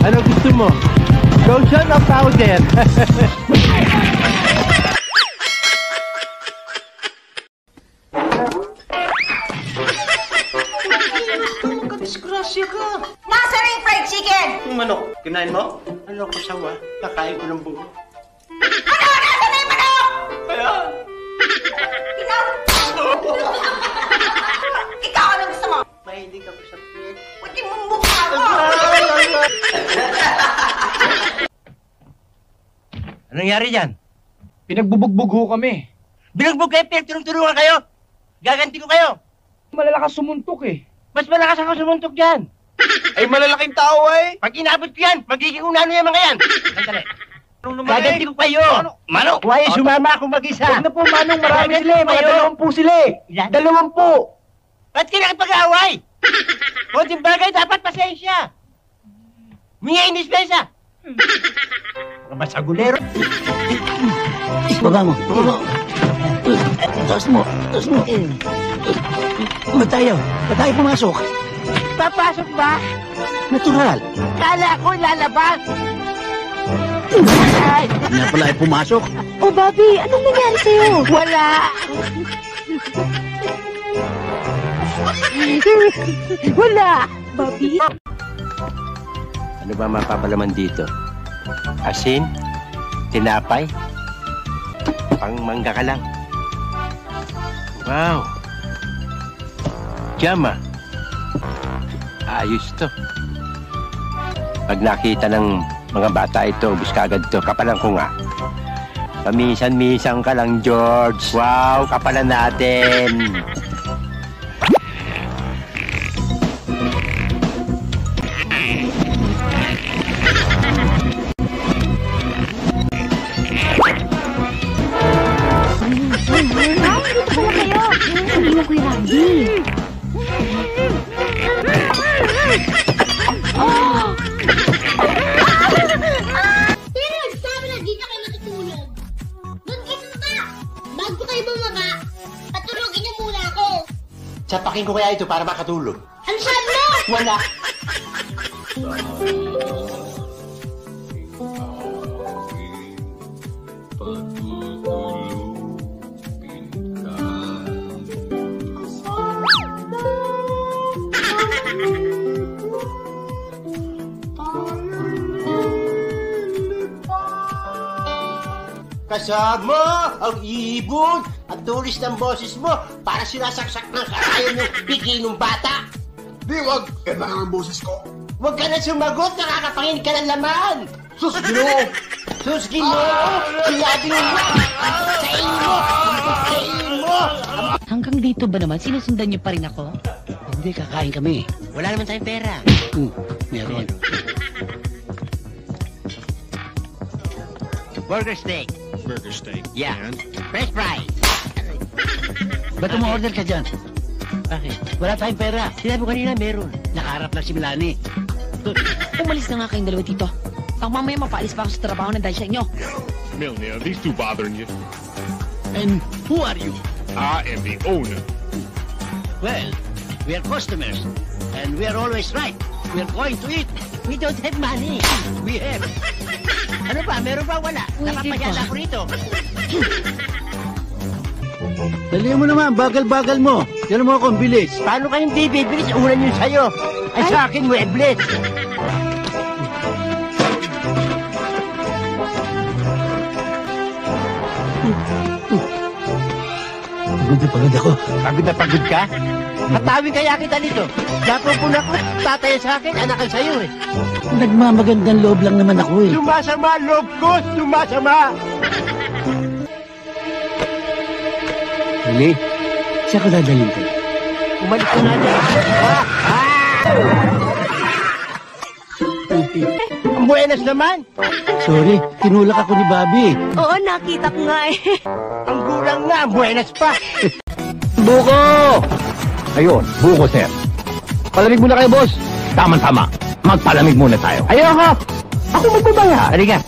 Ano gusto mo? Lotion o powder? Disgrasya ka. Nasa rin fried chicken! Yung manok, kinain mo? Ano ko sawa? Kakain ko ng buo. Ano? Nasa na yung manok? Ayan! Ikaw? Ikaw, ano gusto mo? Mahilig ako sa pet. Pati mong mukha mo! Anong nangyari dyan? Pinagbubugbog ho kami. Binugbog kayo, pinagturong-turungan kayo. Gaganti ko kayo. Malalakas sumuntok eh. Mas malakas ako sumuntok dyan. Ay, malalaking tao eh. Pag inabot ko yan, magiging unano yung mga yan. Sandali. Gaganti ko kayo. Mano, huwag sumama akong mag-isa. Huwag na po, Manong, marami sila eh. Mga 20 sila eh. Ilan? 20. Ba't kinakapag-away? Konting bagay, dapat pasensya. Minga inispensa. Mga basagulero. Baba mo. Taas mo. Ba't tayo pumasok? Papasok ba? Natural. Kala ko lalabas. Ay, Hindi na pala ay pumasok. Oh, Bobby, anong nangyari sa'yo? wala. Wala. Bobby? Ano ba mapapalaman dito? Asin? Tinapay? Pangmangga ka lang. Wow! Jama! Ayos to. Pag nakita ng mga bata ito, ubus kagad to. Kapalan ko nga. Paminsan-minsan ka lang, George. Wow! Kapalan natin! Sabihin mo, Kuya Randy. Pero nagsabi na dito kayo matutulog. Mag-isip ka! Bago kayo bumaga, patulogin niyo muna ako. Sapakin ko kaya ito para makatulog. Ano sabi mo? Wala. Kasama ang ibon at tulis ng boses mo para sinasaksak ng karayan ng pigi ng bata. Di wag, kailangan ang boses ko. Huwag ka na sumagot, nakakapangin ka ng laman. Sus, Ginoo! Sus, Ginoo! Sinabi mo! Sa inyo! Sa inyo! Hanggang dito ba naman? Sinusundan niyo pa rin ako? Hindi, kakain kami. Wala naman tayong pera. Meron. Burger steak. Burger steak. Yeah. And? French fries. Ba't umorder ka dyan? Bakit? Wala tayong pera. Sinabi ko kanina meron. Nakaharap lang si Milani. Umalis na nga kayong dalawa dito. Pag mamaya mapaalis pa ako sa trabaho ng dahil sa inyo. Milne, are these two bothering you? And who are you? I am the owner. Well, we are customers. And we are always right. We are going to eat. We don't have money. We have. Ano ba? Meron ba? Wala. Wait, Napapayala pa. ako rito. Dali mo naman, bagal-bagal mo. Yan mo akong bilis. Paano kayong di bibilis? Ulan yun sa'yo. Ay sa akin, webless. Pagod ako. Pagod na pagod ka? Hatawin kaya kita dito. Napupuna ko, tataya sa akin, anakan sa'yo eh. Nagmamagandang loob lang naman ako eh. Sumasama, loob ko, sumasama. Hali, siya ko dadalhin ka. Umalis ka na dyan. Ang buenas naman. Sorry, tinulak ako ni Bobby. Oo, nakita ko nga eh. Ang gulang nga, ang buenas pa. Buko! Ayun, buko, sir. Palamig muna kayo, boss. Tama-tama. Magpalamig muna tayo. Ayoko! Ako magbabaya. Halika.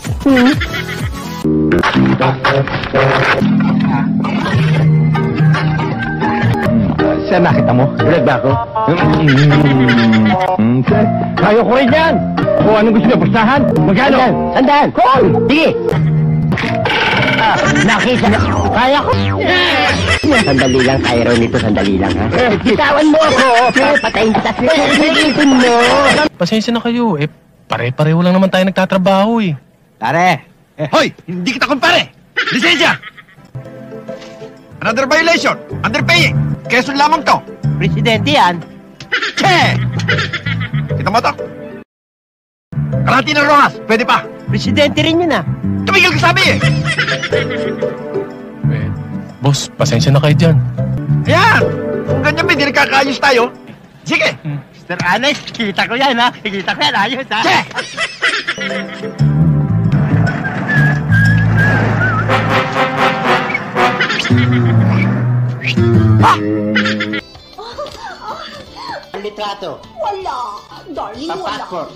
Sir, nakita mo? Bulag ba ako? Okay. Kayo ko rin yan! O, anong gusto niyo? Pustahan? Magkano? Sandaan! Hoy! Sige! Nakita na. Kaya ko. Sandali lang, tayo raw nito. Sandali lang, ha? Bitawan mo ako. Patayin kita. Pilitin mo. Pasensya na kayo. Pare-pareho lang naman tayo nagtatrabaho eh. Pare. Hoy! Hindi kita kumpare! Lisensya! Another violation! Underpaying! Quezon lamang to! Presidente yan. Che! Kita mo to? Kalahati ng rojas! Pwede pa! Presidente rin yun, ah. Tumigil ka sabi eh! Boss, pasensya na kayo dyan. Ayan! Kung ganyan ba, hindi nagkakaayos tayo. Sige! Mr. Honest, kita ko yan, ha? Kita ko yan, ayos, ha? Che! Ang litrato. Wala. Darling, Ang wala. passport.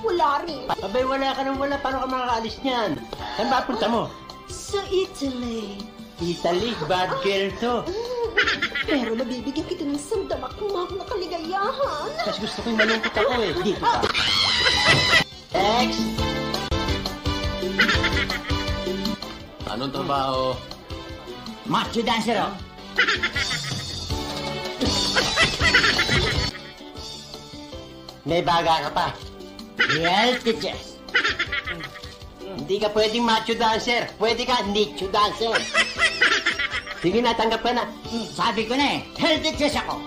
Wala rin. Abay, wala ka nang wala. Paano ka makakaalis niyan? Saan ba punta mo? Sa Italy. Italy, bad girl to. Pero nabibigyan kita ng sandamakmak na kaligayahan. Mas gusto kong malungkot ako eh. Dito ka. X. Anong trabaho? Macho dancer, oh. May baga ka pa. Yes, teacher. Hindi ka pwedeng macho dancer. Pwede ka nicho dancer. Sige na, tanggap ka na. Sabi ko na eh, healthy chess ako.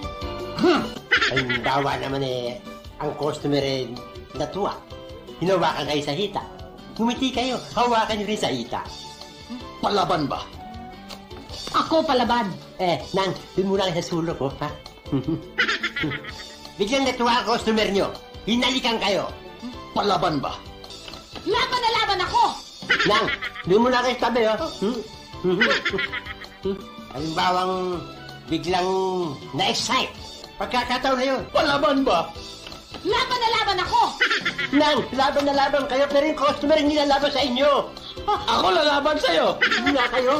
Ay, bawa naman eh. Ang customer eh, natuwa. Hinawakan kayo sa hita. Ngumiti kayo, hawakan niyo rin sa hita. Palaban ba? Ako palaban. Nang, dun muna kayo sa sulok, oh, ha? Biglang natuwa ang customer niyo. Hinalikan kayo. Palaban ba? Laban na laban ako. Nang, dun muna kayo sa tabi, oh. Halimbawang biglang na-excite. Pagkakataon na yun. Palaban ba? Laban na laban ako. Nang, laban na laban kayo, pero yung customer hindi lalaban sa inyo. Ako lalaban sa'yo. Hindi nga kayo.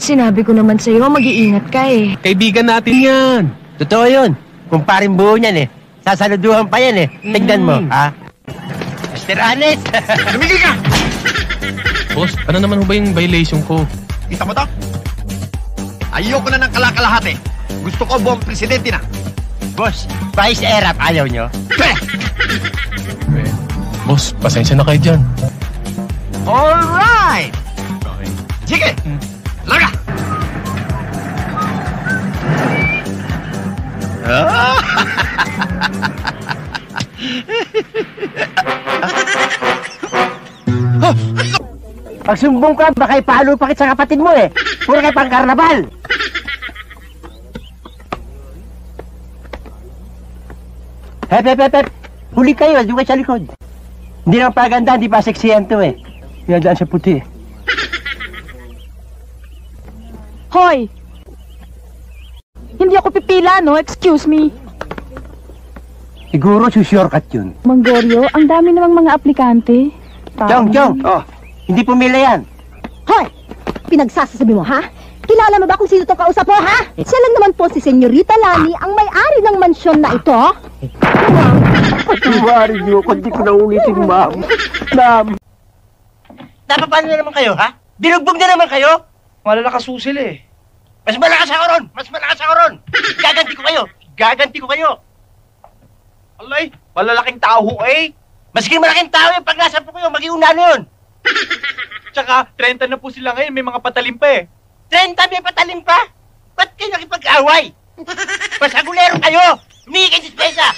Sinabi ko naman sa'yo, mag-iingat ka eh. Kaibigan natin yan. Totoo yun. Kung paring buo niyan, eh. Sasaluduhan pa yan, eh. Tignan mo, ha? Mr. Honest! Tumigil ka! Boss, ano naman ho ba yung violation ko? Kita mo to? Ayoko na ng kalakalahati. Gusto ko buong presidente na. Boss, Vice Erap, ayaw nyo? Che! Boss, pasensya na kayo dyan. Alright! Sige! Larga! Pag sumbong ka, baka ipalo pa kita sa kapatid mo, eh. Puro kayo pang karnabal. Hep. Huli kayo, doon kayo sa likod. Hindi naman paganda, hindi pa seksiyan to, eh. Yan dyan sa puti. Hoy! Hindi ako pipila, no? Excuse me. Siguro sushortcut yun. Manggorio, ang dami namang mga aplikante. Chong! Oh, hindi pumila yan. Hoy! Pinagsasabi mo, ha? Kilala mo ba kung sino itong kausap mo, ha? Siya lang naman po si Senyorita Lani, ang may-ari ng mansyon na ito. Patuwari niyo kung di ko naulitin, ma'am. Ma'am. Napapano na naman kayo, ha? Binugbog na naman kayo? Malalakasusil eh. Mas malakas ako ron! Mas malakas ako ron! Gaganti ko kayo! Gaganti ko kayo! Alay, malalaking tao eh. Maski malaking tao yung pag nasa po kayo, mag-iuna na yun! Tsaka, 30 na po sila ngayon, may mga patalim pa eh. 30 may patalim pa? Ba't kayo nakipag-away? Masagulero kayo! Humingi kayo dispensa!